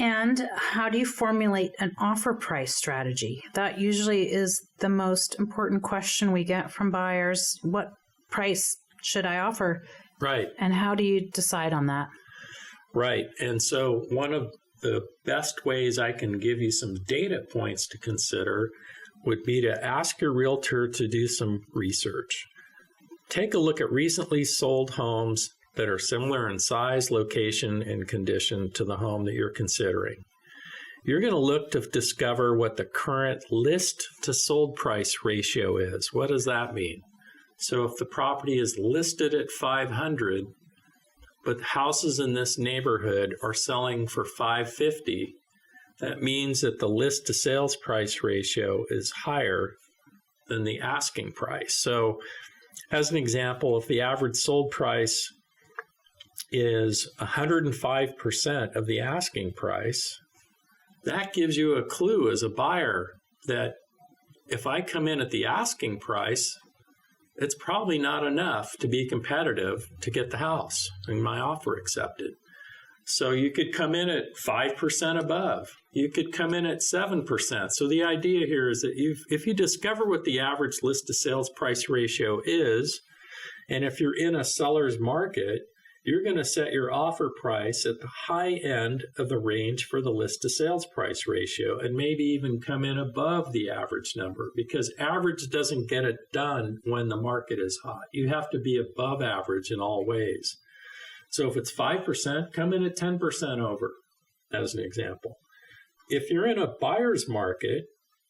And how do you formulate an offer price strategy? That usually is the most important question we get from buyers. What price should I offer? Right. And how do you decide on that? Right. And so one of the best ways I can give you some data points to consider would be to ask your realtor to do some research. Take a look at recently sold homes that are similar in size, location, and condition to the home that you're considering. You're going to look to discover what the current list to sold price ratio is. What does that mean? So if the property is listed at 500, but houses in this neighborhood are selling for 550, that means that the list to sales price ratio is higher than the asking price. So as an example, if the average sold price is 105% of the asking price, that gives you a clue as a buyer that if I come in at the asking price, it's probably not enough to be competitive to get the house and my offer accepted. So you could come in at 5% above. You could come in at 7%. So the idea here is that if you discover what the average list to sales price ratio is, and if you're in a seller's market, you're going to set your offer price at the high end of the range for the list to sales price ratio and maybe even come in above the average number, because average doesn't get it done when the market is hot. You have to be above average in all ways. So if it's 5%, come in at 10% over, as an example. If you're in a buyer's market,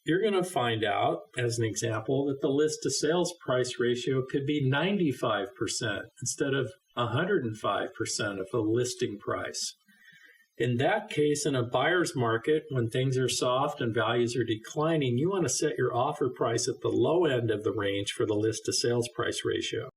you're going to find out, as an example, that the list to sales price ratio could be 95% instead of 105% of the listing price. In that case, in a buyer's market, when things are soft and values are declining, you want to set your offer price at the low end of the range for the list to sales price ratio.